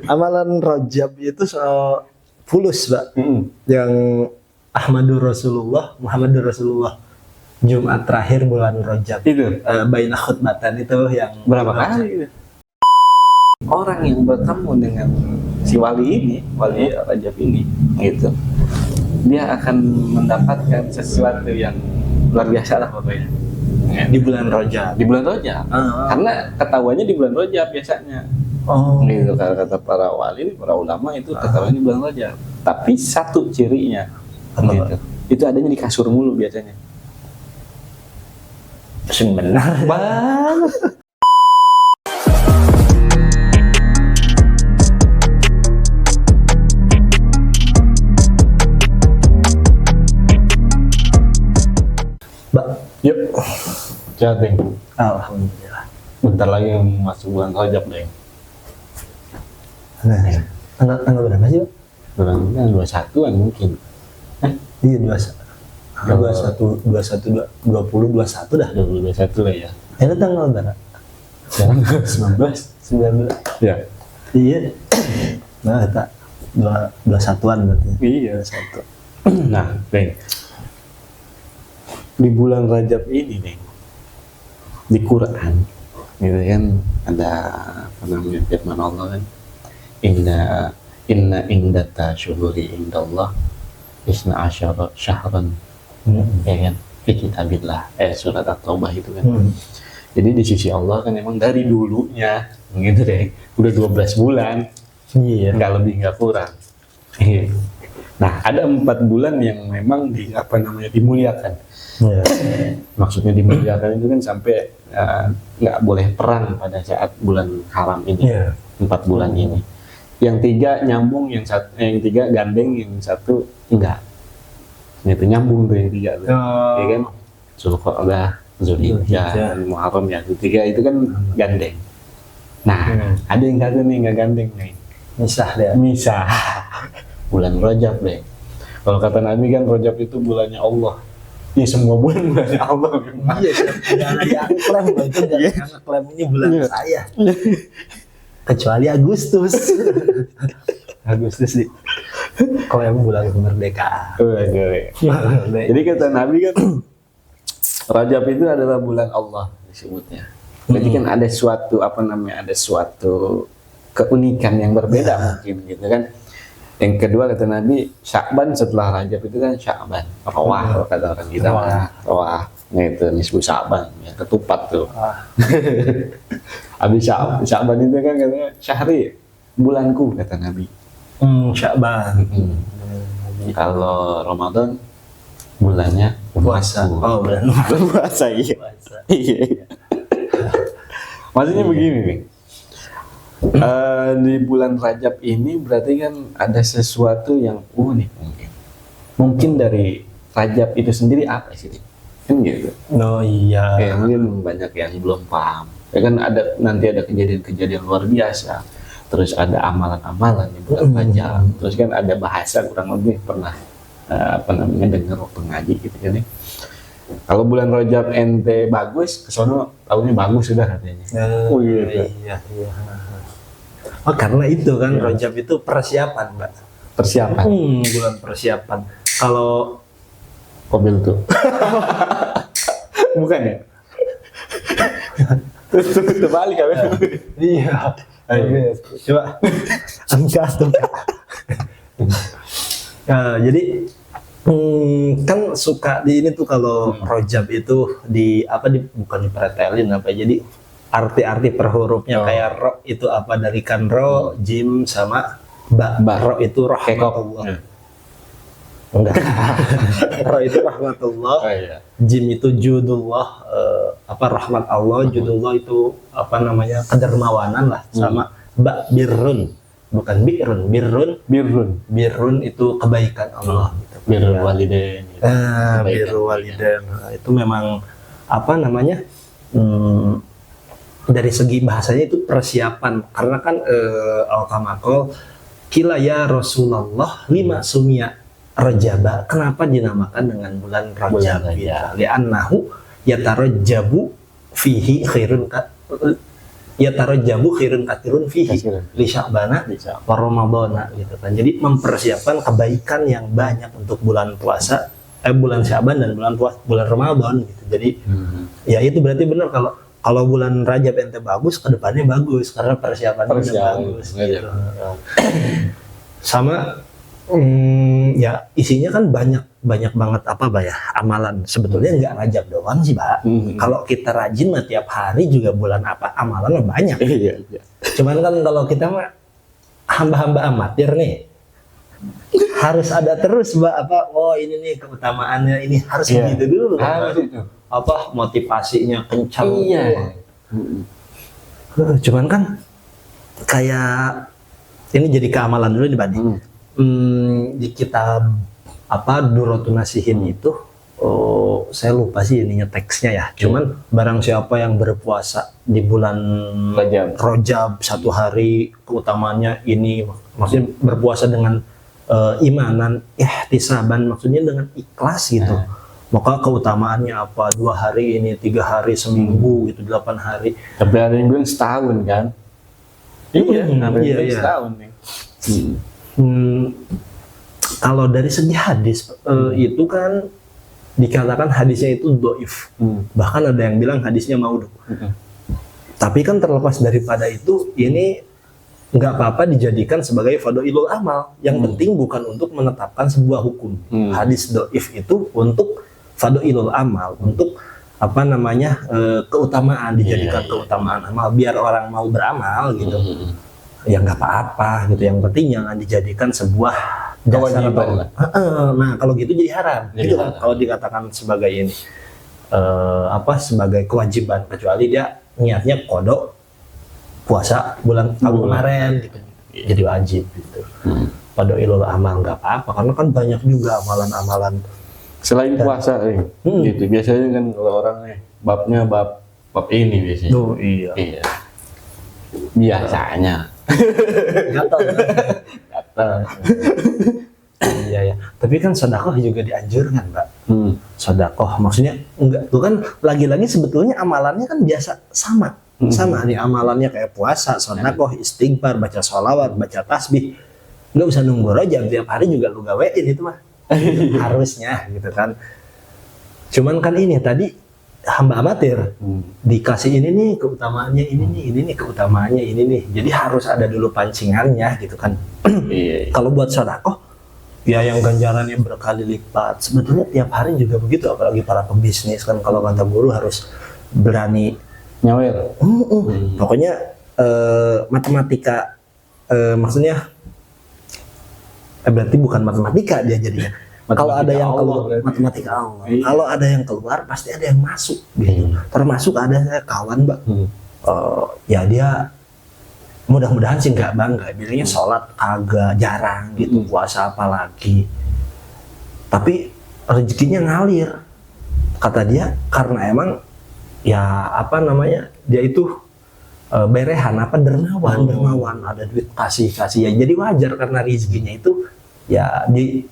Amalan Rajab itu soal fulus, Pak. Yang Muhammadur Rasulullah Jumat terakhir bulan Rajab Itu baina khutbatan itu yang berapa kali itu? Orang yang bertemu dengan si wali Rajab ini gitu, dia akan mendapatkan sesuatu yang luar biasa lah pokoknya di bulan Rajab. Di bulan Rajab. Karena ketahuannya di bulan Rajab biasanya. Gitu kata para wali, para ulama itu ketahuannya di bulan Rajab. Tapi satu cirinya gitu. Itu adanya di kasur mulu biasanya. Benar banget. Mbak, Yuk, chatting. alhamdulillah. Bentar lagi masuk bulan Rajab deh. Nah, tanggal berapa sih, Pak? Bulan 21-an mungkin. Iya, 21, 20, 21 dah. 2021 lah ya. Itu tanggal berapa? Sekarang 19. 19. Ya. Iya. Nah, kita 21-an berarti. Iya. 21. Nah, Deng. Di bulan Rajab ini, Deng, di Quran, gitu kan, ada apa namanya firman Allah kan, inna indata syuhuri indallah isna asyara syahran, ya kan, fi kitabillah, surat At-Taubah itu kan. Jadi di sisi Allah kan emang dari dulunya, gitu deh, udah 12 bulan, Iya. nggak lebih nggak kurang. Nah, ada 4 bulan yang memang dimuliakan. Iya. Maksudnya dimuliakan itu kan sampai nggak boleh perang pada saat bulan haram ini. Iya. 4 bulan ini. Yang 3 nyambung, yang 3 gandeng, yang 1 enggak. Itu nyambung tuh yang 3 tuh. Ya kan? Zulqa'dah, Zulhijjah, dan Muharram ya. Yang 3 itu kan gandeng. Nah, ada yang kata nih nggak gandeng nih. Misah deh. Misah. Bulan Rajab deh. Kalau kata Nabi kan Rajab itu bulannya Allah. Ya semua bulan bulannya Allah. Iya, jangan diklaim loh, itu jangan klaim ini bulan saya. Kecuali Agustus. Agustus sih. Kalau yang bulan kemerdekaan. Jadi kata Nabi kan Rajab itu adalah bulan Allah disebutnya. Jadi kan ada suatu keunikan yang berbeda mungkin gitu kan. Yang kedua kata Nabi, Sya'ban setelah Rajab itu kan Sya'ban. Rawah kata orang kita. Rawah. Nah itu disebut Sya'ban, ya, ketupat tuh. Habis Sya'ban itu kan katanya syahri, bulanku kata Nabi. Sya'ban. Kalau Ramadan bulannya Puasa. Oh, bulan puasa. Iya. Iya. Maksudnya begini nih. Di bulan Rajab ini berarti kan ada sesuatu yang unik mungkin dari Rajab itu sendiri apa sih kan gitu. Oh iya. Mungkin banyak yang belum paham ya kan, nanti ada kejadian-kejadian luar biasa, terus ada amalan-amalan di bulan Rajab, terus kan ada bahasa kurang lebih pernah dengar waktu ngaji gitu kan ya. Kalau bulan Rajab ente bagus, kesono tahunnya bagus sudah katanya. Gitu. Iya. Oh, karena itu kan Rajab itu persiapan, Mbak. Persiapan. Bulan persiapan. Kalau Kobil tuh. Bukan ya? Terbalik kan? iya. Coba angkat tuh. Jadi kan suka di ini tuh kalau Rajab itu bukan dipretelin apa, jadi arti-arti per hurufnya kayak ro itu apa dari kan ro, jim sama ba. Ro itu rahmatullah. Enggak. Ro itu rahmatullah. Jim itu judullah, rahmat Allah, judullah itu kedermawanan lah, sama ba birrun. Bukan birrun itu kebaikan Allah gitu. Birrul walidain. Birrul walidain. Itu memang dari segi bahasanya itu persiapan, karena kan al-kamakol kila ya Rasulullah lima sumia Rajaba, kenapa dinamakan dengan bulan Rajab ya li'annahu yatarajjabu fihi khairun ya jabu khairun katsirun fihi Katsirun. li sya'bana Bisa. wa ramadhana gitu kan. Jadi mempersiapkan kebaikan yang banyak untuk bulan puasa, bulan Sya'ban dan bulan Ramadan gitu. Jadi ya itu berarti benar kalau bulan Rajab ente bagus, kedepannya bagus karena persiapannya udah bagus. Gitu. Sama ya isinya kan banyak banget amalan. Sebetulnya nggak Rajab doang sih, Pak. Kalau kita rajin mah tiap hari juga bulan amalan mah banyak. Iya. Cuman kan kalau kita mah hamba-hamba amatir nih, harus ada terus ini nih keutamaannya, ini harus begitu dulu kan. Harus itu. Motivasinya kencang. Iya. Cuman kan kayak ini jadi keamalan dulu nih, Bani. Di kitab Duratun Nasihin itu, saya lupa sih ininya teksnya ya. Cuman barang siapa yang berpuasa di bulan Rajab 1 hari, keutamaannya ini, maksudnya berpuasa dengan imanan, ihtisaban, maksudnya dengan ikhlas gitu. Maka keutamaannya 2 hari ini, 3 hari, seminggu gitu, 8 hari. Tapi ada yang bilang setahun kan? Iya, setahun nih. Kalau dari segi hadis itu kan dikatakan hadisnya itu dhaif. Bahkan ada yang bilang hadisnya maudhu. Tapi kan terlepas daripada itu, ini nggak apa-apa dijadikan sebagai fadhailul amal. Yang penting bukan untuk menetapkan sebuah hukum. Hadis dhaif itu untuk fadhailul amal, untuk keutamaan, dijadikan keutamaan amal biar orang mau beramal gitu. Ya nggak apa-apa gitu. Yang penting jangan dijadikan sebuah dasar atau nah kalau gitu jadi haram gitu kan, kalau dikatakan sebagai ini sebagai kewajiban, kecuali dia niatnya kodok puasa bulan kemarin gitu, jadi wajib gitu. Fadhailul amal nggak apa-apa karena kan banyak juga amalan-amalan selain puasa gitu. Biasanya kan kalau orang babnya bab ini biasanya. Iya. Biasanya gatal. Iya. Tapi kan sedekah juga dianjurkan, Pak. Sedekah maksudnya enggak, tuh kan lagi-lagi sebetulnya amalannya kan biasa sama nih amalannya kayak puasa, sedekah, istighfar, baca sholawat, baca tasbih. Nggak usah nunggu Rajab, tiap hari juga lu gawein itu mah. Harusnya gitu kan. Cuman kan ini tadi hamba amatir dikasih ini nih keutamaannya, ini nih keutamaannya ini nih, jadi harus ada dulu pancingannya gitu kan. Kalau buat sedekah ya yang ganjarannya berkali lipat, sebetulnya tiap hari juga begitu, apalagi para pebisnis kan, kalau kata guru harus berani nyawer. Pokoknya matematika, maksudnya berarti bukan matematika dia jadinya. Kalau ada yang keluar, matematika Allah. Kalau ada yang keluar, pasti ada yang masuk. Gitu. Termasuk ada saya kawan, Mbak. Ya dia mudah-mudahan sih nggak bangga. Bilangnya sholat agak jarang gitu, puasa apalagi. Tapi rezekinya ngalir. Kata dia, karena emang ya dia itu berehan, dermawan, ada duit kasih ya. Jadi wajar karena rezekinya itu ya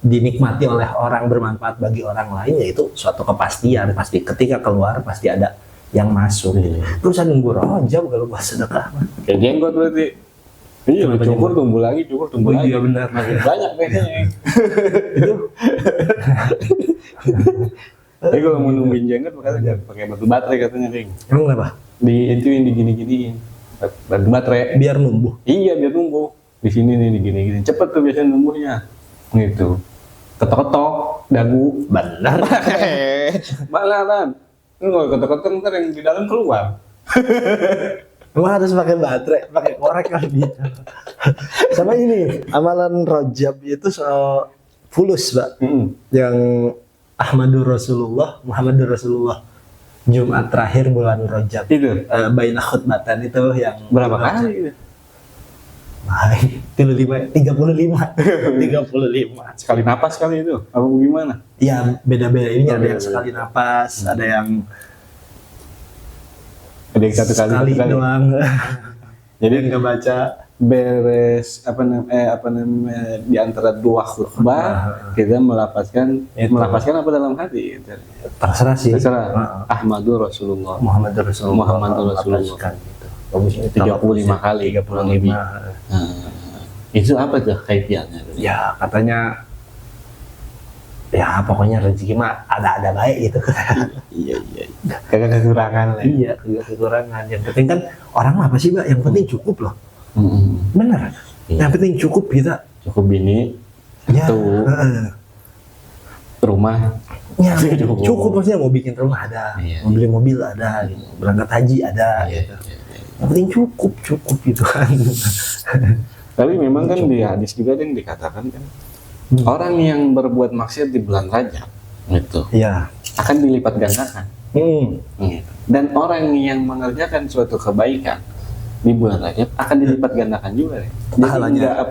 dinikmati oleh orang, bermanfaat bagi orang lain, ya itu suatu kepastian. Pasti ketika keluar pasti ada yang masuk. Terus nunggu Rajab kalau buat sedekah. Kayak jenggot berarti. Iya, cukur tumbuh lagi. Iya benar. Makin banyak kayaknya. Itu. Tapi kalau mau nungguin jenggot makanya pakai batu baterai katanya, Ring. Emang kenapa? Itu yang digini-giniin. Batu baterai. Biar numbuh. Iya, biar numbuh. Di sini nih digini-gini. Cepet tuh biasanya numbuhnya. Gitu. Ketok-ketok dagu. Benar. Balaran. Enggak ketok-ketok ntar yang di dalam keluar. Emang harus pakai baterai, pakai korek kan gitu. Sama ini, amalan Rajab itu soal fulus, Pak. Yang Muhammadur Rasulullah Jumat terakhir bulan Rajab. Itu baina khutbatan itu yang berapa kali itu? 35. Sekali napas kali itu, apa gimana? Ya beda-beda, ini ada yang sekali napas, ada yang satu kali doang. Jadi nggak baca, beres di antara dua khutbah kita melafazkan apa dalam hati? Terserah sih. Ahmadur Rasulullah. Muhammadur Rasulullah. Gitu. bagusnya 35 kali, kurang lebih. 35. Itu apa tuh kaifiahnya? Ya katanya ya pokoknya rezeki mah ada baik gitu. Iya. Kagak kekurangan lah. Iya, kagak kekurangan. Yang penting kan orang mah apa sih, Mbak? Yang penting cukup loh. Bener. Iya. Yang penting cukup kita. Cukup bini, Ya, tuh rumah. ya, cukup maksudnya mau bikin rumah ada, Iya. mau beli mobil ada, gitu. Berangkat haji ada, gitu. Yang penting cukup gitu kan. Tapi memang kan di hadis juga yang dikatakan kan orang yang berbuat maksiat di bulan Rajab gitu Iya. akan dilipat gandakan. Gitu. Dan orang yang mengerjakan suatu kebaikan di bulan Rajab akan dilipat gandakan juga. Jadi Pahalanya.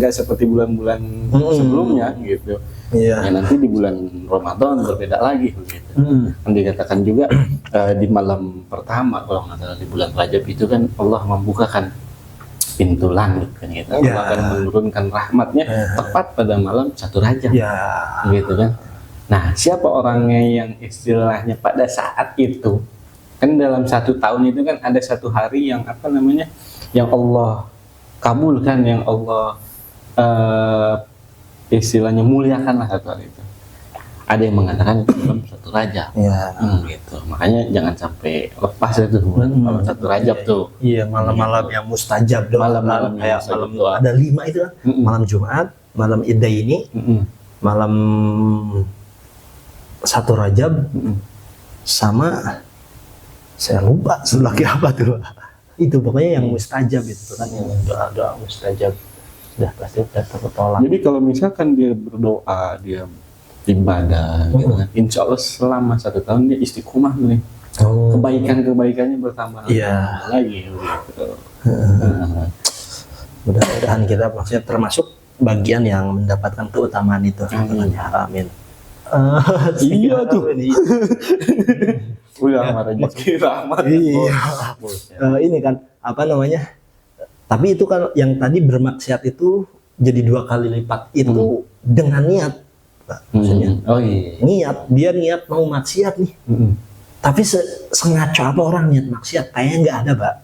nggak seperti bulan-bulan sebelumnya gitu. Iya. Ya nanti di bulan Ramadan berbeda lagi gitu. Kan dikatakan juga di malam pertama kalau nggak salah di bulan Rajab itu kan Allah membukakan pintu langit kan gitu. Ya. Allah akan menurunkan rahmatnya tepat pada malam 1 Rajab. Ya. Gitu kan. Nah, siapa orangnya yang istilahnya pada saat itu kan dalam 1 tahun itu kan ada 1 hari yang yang Allah kabulkan, yang Allah istilahnya muliakanlah 1 hari itu. Ada yang mengatakan dalam 1 Rajab. Iya. Gitu. Makanya jangan sampai lepas itu bulan kalau 1 Rajab tuh. Iya, malam-malam yang mustajab doang. Malam-malam yang kayak mustajab malam doang. ada 5 itu kan. Malam Jumat, malam Idaini, malam 1 Rajab, sama saya lupa lagi apa tuh. Itu pokoknya yang mustajab itu kan, yang doa-doa mustajab. Sudah pasti sudah tertolak. Jadi kalau misalkan dia berdoa, dia ibadah, gitu kan, insya Allah selama 1 tahun dia istiqomah nih. Oh. Kebaikan-kebaikannya bertambah Iya. lagi gitu. Mudah-mudahan kita maksudnya termasuk bagian yang mendapatkan keutamaan itu. Amin. Amin. Iya tuh. Ini. Udah rezeki rahmat. Iya. Ini kan apa namanya? Tapi itu kan yang tadi bermaksiat itu jadi 2 kali lipat itu dengan niat, Pak. Maksudnya Oh iya. dia niat mau maksiat nih. Tapi sengaja apa orang niat maksiat? Kayaknya nggak ada, Pak.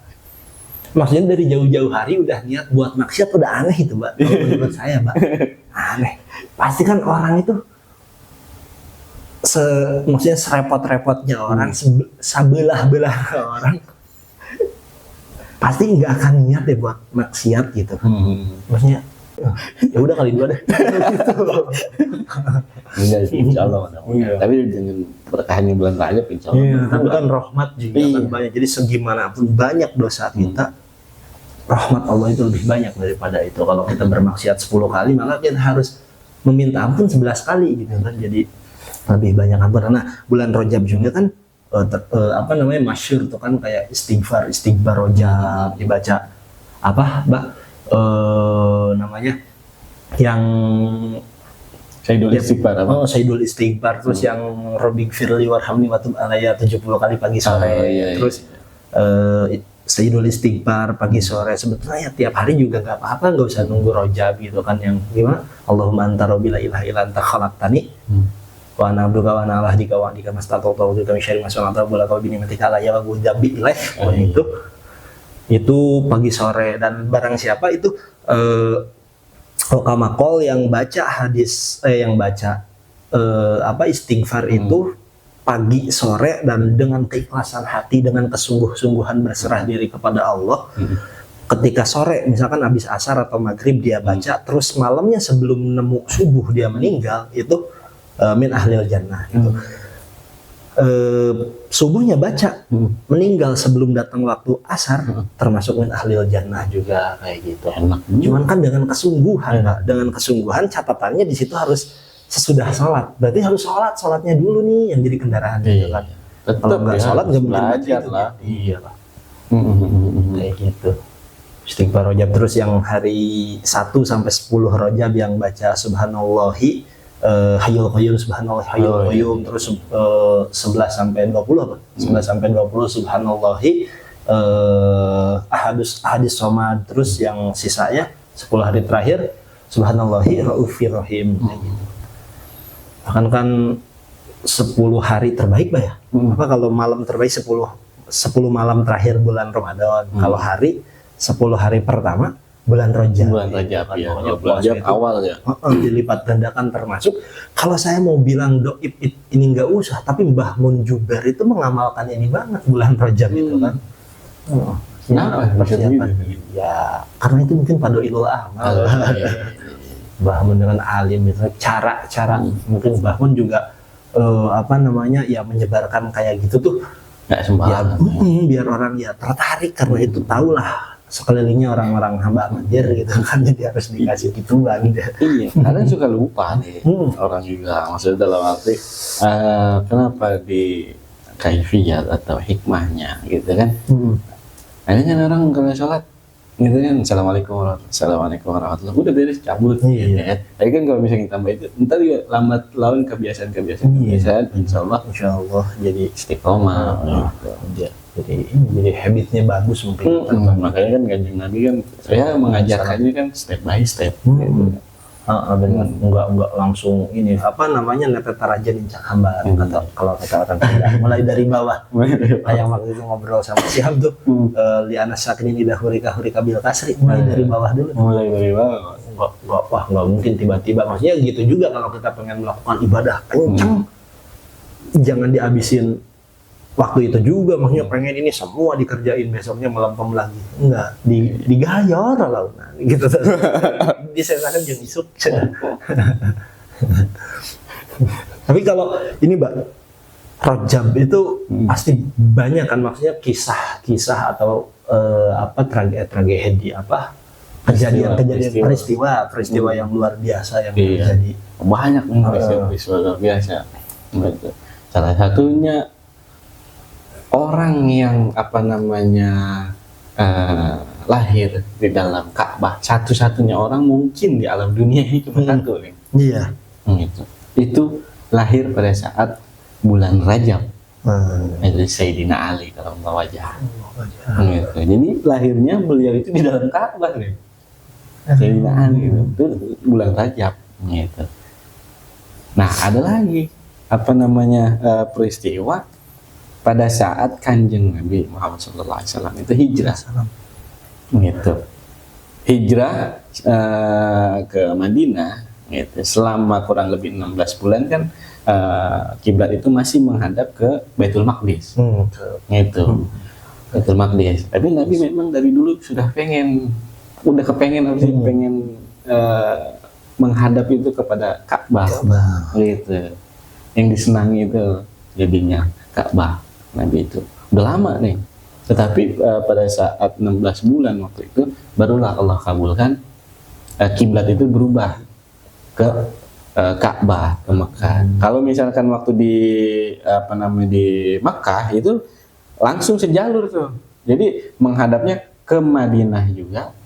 Maksudnya dari jauh-jauh hari udah niat buat maksiat, udah aneh itu, Pak. Kalau menurut saya, Pak. Aneh. Pasti kan orang itu maksudnya serepot-repotnya orang, sabelah-belah orang, pasti nggak akan niat deh buat maksiat gitu. Maksudnya ya udah kali 2 deh. Enggak sih, insya Allah. Iya. Tapi dengan berkahnya bulan Rajab, insya Allah. Iya, tapi kan rahmat juga kan banyak. Jadi segimanapun banyak dosa kita, rahmat Allah itu lebih banyak daripada itu. Kalau kita bermaksiat 10 kali, malah kita harus meminta ampun 11 kali gitu kan. Jadi lebih banyak ampun. Nah, bulan Rajab juga kan masyhur tuh kan kayak istighfar Rajab dibaca apa, Mbak? Namanya yang Sayyidul Istighfar apa? Sayyidul Istighfar, terus yang Rabbi Firli warhamni wa tub alayya 70 kali pagi sore. Terus Sayyidul Istighfar pagi sore. Sebetulnya ya tiap hari juga nggak apa-apa, nggak usah nunggu Rajab gitu kan. Yang gimana? Allahumma anta rabbi la ilaha illa anta khalaqtani wa ana abduka wa ana ala ahdika wa ahdika mastata'tu wa a'udzu bika min syarri ma sana'tu wa a'udzu bika min alayya wa dzambi ilaih. Itu pagi sore. Dan barang siapa itu Rokamakol yang baca hadis yang baca istighfar itu pagi sore dan dengan keikhlasan hati, dengan kesungguh-sungguhan berserah diri kepada Allah. Ketika sore misalkan habis asar atau maghrib dia baca, terus malamnya sebelum nemu subuh dia meninggal, itu min ahlil jannah gitu. Subuhnya baca, meninggal sebelum datang waktu asar, termasuk min ahlil jannah juga kayak gitu. Enak. Cuman kan dengan kesungguhan, Pak. Dengan kesungguhan, catatannya di situ harus sesudah sholat. Berarti harus sholatnya dulu nih yang jadi kendaraan gitu kan. Kalau nggak sholat nggak mungkin belajar lah. Iya lah. Kayak gitu. Istighfar Rajab. Terus yang hari 1 sampai 10 Rajab yang baca Subhanallahi Hayyul Qayyum, Subhanallah Hayyul Qayyum. Terus 11 sampai 20 apa? 11 sampai 20 Subhanallahi Ahadis Somad. Terus yang sisanya 10 hari terakhir Subhanallahi Raufir Rahim. Bahkan kan 10 hari terbaik, Pak ya? Apa kalau malam terbaik 10 10 malam terakhir bulan Ramadan. Kalau hari 10 hari pertama bulan Rajab. Bulan Rajab ya. Bulan Rajab awal ya. Dilipat gandakan, termasuk kalau saya mau bilang doib ini nggak usah, tapi Mbah Mun Juber itu mengamalkan ini banget bulan Rajab itu kan. Kenapa? Persiapan. Ya, karena itu mungkin padoilul amal. Mbah Mun dengan alim, misalnya cara mungkin Mbah Mun juga ya menyebarkan kayak gitu tuh. Nggak sembarang. Biar orang ya tertarik, karena itu tahulah sekelilingnya orang-orang hamba amatir gitu kan, jadi harus dikasih gituan gitu. Iya, kadang suka lupa nih orang juga, maksudnya dalam arti kenapa di kaifiyat atau hikmahnya gitu kan. Akhirnya orang kalau sholat gitu kan, assalamualaikum warahmatullahi, udah beres cabut gitu kan. Tapi kan kalau misalnya tambah itu, ntar juga lambat laun kebiasaan insya Allah jadi istiqomah gitu. Jadi habitnya bagus mungkin. Makanya kan Kanjeng Nabi kan saya mengajarkannya kan step by step. Gitu. Benar. Enggak langsung ini netet taraja nincak hambar kalau kata orang Sunda. Mulai dari bawah. Yang waktu itu ngobrol sama Syihab tuh, li anas sakin ini hurika bil kasri, mulai dari bawah dulu. Mulai dari bawah. Enggak mungkin tiba-tiba. Maksudnya gitu juga kalau kita pengen melakukan ibadah kencang. Jangan dihabisin waktu itu juga, maksudnya pengen ini semua dikerjain besoknya melempem lagi. Enggak, digayar lah gitu. Disesakan jeung isuk. Tapi kalau ini Mbak, Rajab itu pasti banyak kan, maksudnya kisah-kisah atau tragedi kejadian peristiwa yang luar biasa yang terjadi. Banyak peristiwa luar biasa. Salah satunya orang yang lahir di dalam Ka'bah, satu-satunya orang mungkin di alam dunia ini cuma satu nih. Iya. Itu lahir pada saat bulan Rajab. Itu Sayyidina Ali karramallahu wajhah. Gitu. Jadi lahirnya beliau itu di dalam Ka'bah nih. Sayyidina Ali itu bulan Rajab. Gitu. Nah, ada lagi peristiwa pada saat Kanjeng Nabi Muhammad SAW itu hijrah, gitu. Hijrah ke Madinah, gitu. Selama kurang lebih 16 bulan kan kiblat itu masih menghadap ke Baitul Maqdis, gitu. Baitul Maqdis. Tapi Nabi memang dari dulu sudah pengen menghadap itu kepada Ka'bah, gitu. Yang disenangi itu jadinya Ka'bah. Nabi itu udah lama nih, tetapi pada saat 16 bulan waktu itu barulah Allah kabulkan kiblat itu berubah ke Ka'bah, ke Mekah. Kalau misalkan waktu di Mekah itu langsung sejalur tuh, jadi menghadapnya ke Madinah juga,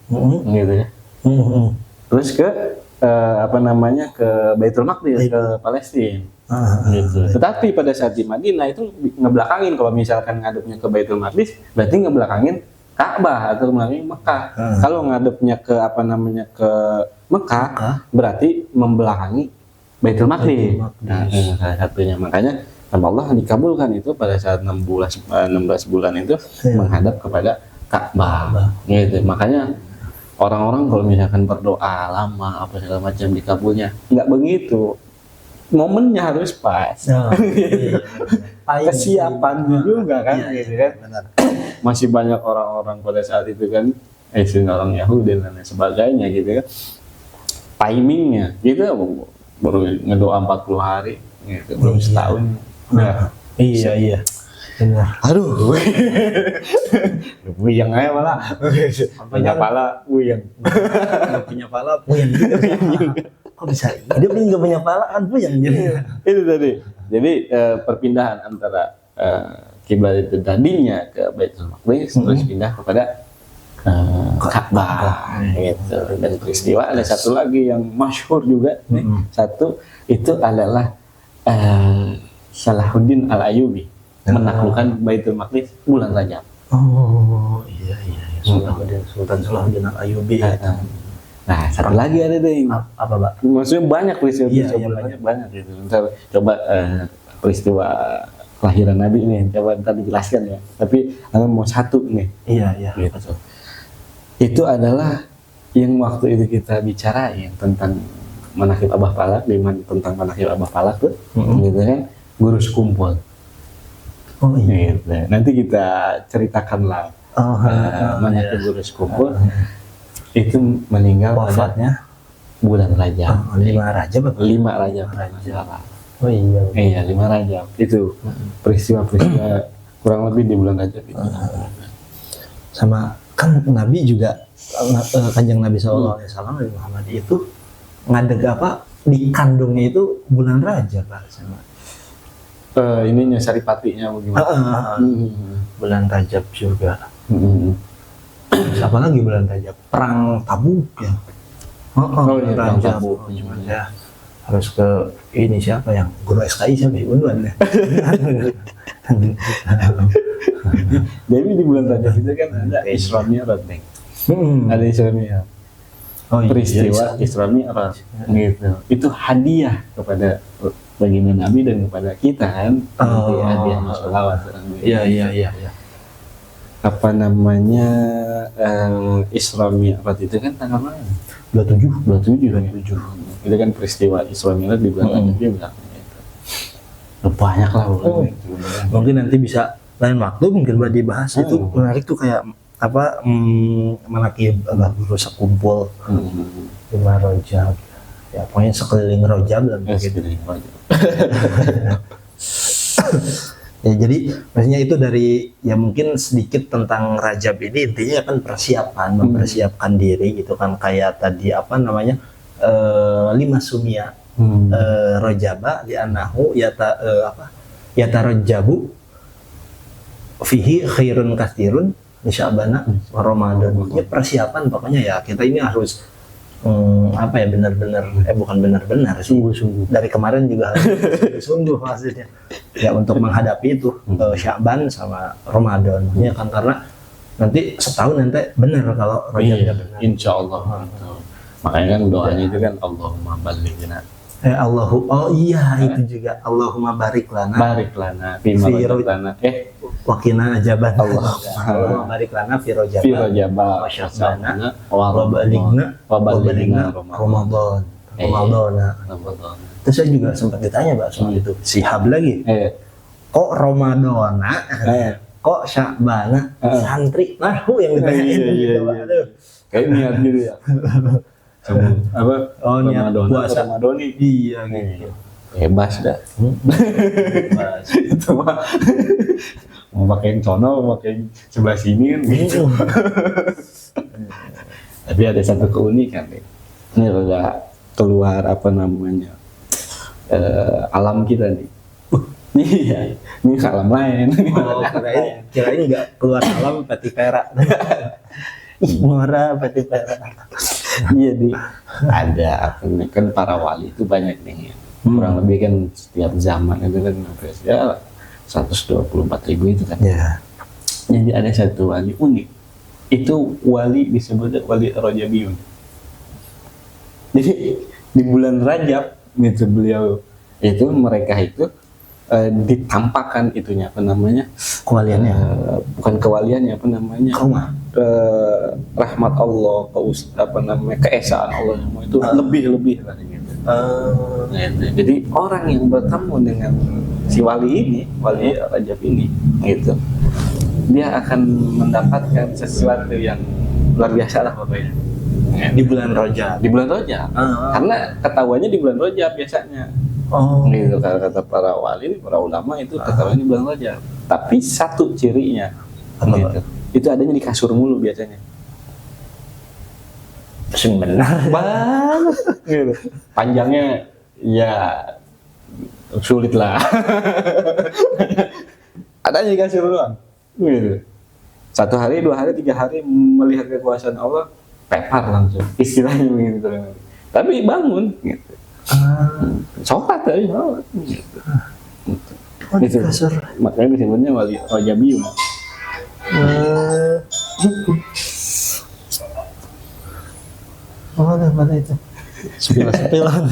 gitu ya. Terus ke ke Baitul Maqdis, ke Palestina. Gitu. Tetapi pada saat di Madinah itu ngebelakangin, kalau misalkan ngadepnya ke Baitul Maqdis berarti ngebelakangin Ka'bah atau ngebelakangin Mekah. Kalau ngadepnya ke ke Mekah berarti membelakangi Baitul Maqdis. Nah, salah satunya, makanya sama Allah dikabulkan itu pada saat 16 bulan itu menghadap kepada Ka'bah. Gitu. Makanya orang-orang kalau misalkan berdoa lama apa segala macam dikabulnya, nggak begitu. Momennya harus pas, kesiapannya juga kan, gitu kan. Masih banyak orang-orang pada saat itu kan, orang Yahudi dan lain sebagainya gitu kan. Timingnya, gitu baru ngedoa 40 hari, gitu, belum setahun. Nah, iya. Benar. Aduh, buyang aja malah, punya pala buyang, punya pala buyang juga. Kok bisa hidup ini nggak punya pala kan buyang jadi. Itu tadi. Jadi perpindahan antara kiblat itu tadinya ke Baitul Maqdis terus pindah kepada Ka'bah, gitu. Dan peristiwa ada satu lagi yang masyhur juga nih. Satu itu adalah Salahuddin Al-Ayyubi menaklukkan Baitul Maqdis bulan Rajab. Oh iya. Sultan Salahuddin Al-Ayyubi. Nah, satu lagi ada deh. Apa, Pak? Maksudnya banyak peristiwa banyak gitu. Coba peristiwa kelahiran Nabi ini, coba ntar dijelaskan ya. Tapi mau satu nih. Iya. Gitu. Itu adalah yang waktu itu kita bicarain tentang manaqib Abah Palak, tentang manaqib Abah Palak tuh, gitu kan, guru sekumpul. Oh iya. Gitu. Nanti kita ceritakan lah manaqib guru sekumpul. Itu meninggal Wafatnya bulan Rajab. 5 Rajab apa? 5 Rajab. Oh iya. Iya, 5 Rajab. Itu peristiwa-peristiwa kurang lebih di bulan Rajab itu. Sama kan Nabi juga Kanjeng Nabi SAW Nabi Muhammad itu ngadeg apa di kandungnya itu bulan Rajab Pak sama. Ininya saripatinya bagaimana? Bulan Rajab juga. Apa lagi bulan Rajab? Perang Tabuk ya. Iya, perang Rajab. Tabuk. Cuma ya harus ke ini siapa yang guru SKI siapa ya? Unwan ya. Jadi di bulan Rajab itu kan ada Isra Mi'raj nih. Ada Isra Mi'raj. Peristiwa Isra Mi'raj gitu. Itu hadiah kepada baginda Nabi dan kepada kita kan. Hadiah sholawat. Iya. Apa namanya Isra Mi'raj itu kan tanggal mana? 27. Itu kan peristiwa Isra Mi'raj di bulan Rajab juga. Banyak lah. Mungkin nanti bisa lain waktu mungkin buat dibahas. Itu menarik tuh kayak apa manaqib Abah Guru sekumpul 5 Rajab. Ya pokoknya sekeliling Rajab lah gitu. Ya jadi maksudnya itu dari ya mungkin sedikit tentang Rajab ini intinya kan persiapan mempersiapkan diri gitu kan kayak tadi apa namanya 5 sumia Rajaba di anahu yatarajabu fihi khairun katsirun Sya'bana wa Ramadan. Maksudnya persiapan pokoknya ya kita ini harus apa ya benar-benar bukan benar-benar sungguh-sungguh dari kemarin juga harus sungguh maksudnya ya untuk menghadapi itu Sya'ban sama Ramadan ya kan karena nanti setahun nanti benar kalau Rajabnya benar insyaallah. Makanya kan doanya itu kan Allahumma ballighna itu juga Allahumma barik lana fima rajabana wakina ajaban Allahumma barik lana fi rajaba wa sya'bana wa balighna Ramadan. Terus saya juga sempat ditanya Pak soal itu Sihab lagi kok Ramadana kok Sya'bana santri yang ditanyain gitu Pak. Kayak niat gitu ya. Niat puasa Ramadan iya gitu. Bebas dah. Itu mah mau pakai sono, mau pakai sebelah sini kan gitu. Tapi ada satu keunikan nih. Ini udah keluar apa namanya alam kita nih. Iya, ini alam lain. Kirain nggak keluar alam peti perak. Muara peti perak. Iya ada kan para wali itu banyak nih kurang lebih kan setiap zaman itu kan ya 124.000 itu kan ya. Jadi ada satu wali unik itu wali disebut wali Rajabiyun. Jadi di bulan Rajab itu beliau itu mereka itu ditampakkan itunya apa namanya kewaliannya bukan kewaliannya apa namanya rahmat Allah apa namanya keesaan Allah itu lebih lah gitu. Jadi orang yang bertemu dengan si wali ini wali Rajab ini gitu dia akan mendapatkan sesuatu yang luar biasa lah pokoknya di bulan Rajab karena ketahuannya di bulan Rajab biasanya. Gitu kata para wali, para ulama itu ketahuannya di bulan Rajab. Tapi satu cirinya, gitu. Itu adanya di kasur mulu biasanya. Benar banget. Gitu. Panjangnya ya sulit lah. Adanya di kasur doang. Gitu. 1 hari, 2 hari, 3 hari melihat kekuasaan Allah, pepar langsung. Istilahnya begitu. Tapi bangun. Gitu. Sholat tadi gitu. Makanya disebutnya wali Rajabiyun. Mana itu? Sepilan.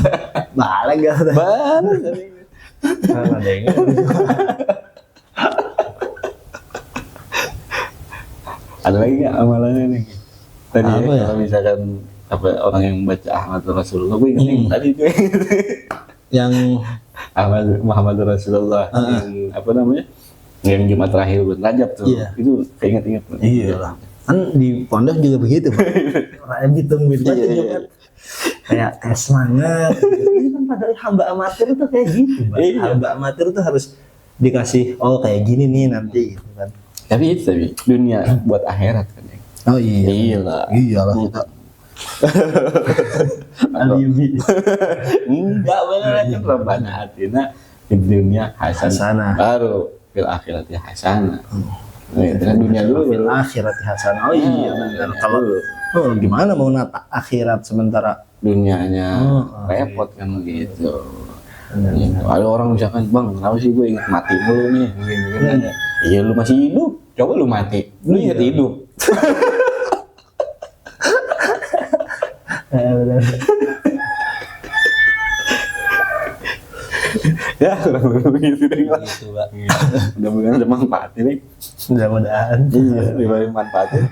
Balik gak ada. Balik. Ada yang Ada lagi nggak amalannya nih? Tadi Apa ya? kalau misalkan apa orang yang baca Ahmad Rasulullah, gue inget yang tadi tuh Yang Muhammad Rasulullah yang apa namanya? Yang Jumat terakhir bulan Rajab tuh. Iya. Itu keinget-inget. iya lah. Kan di pondok juga begitu, Pak. Orang ditungguin baca Iya, iya, Jumat. Kayak semangat. Ini kan padahal hamba amatir itu kayak gitu, Pak. Iya. Hamba amatir itu harus dikasih kayak gini nih nanti gitu kan. Tapi dunia buat akhirat kan ya. Oh iya. Iyalah. Iyalah kita. Alibi. Enggak bener kan Rabbana atina di dunia hasanah. Hasanah. Baru fil akhirati hasanah. Dengan dunia dulu. Fil akhirat hasanah. Oh iya benar. Kalau gimana mau nata akhirat sementara dunianya repot kan gitu. Gitu. Ada orang misalkan, bang, kenapa sih gue ingat mati mulu nih? Gini. Iya lu masih hidup, coba lu mati, lu ingat hidup. benar. Ya kurang lebih begitu deh. Gitu, Pak. Mudah-mudahan ada manfaatnya nih. Mudah-mudahan. Iya, dibalik manfaatnya.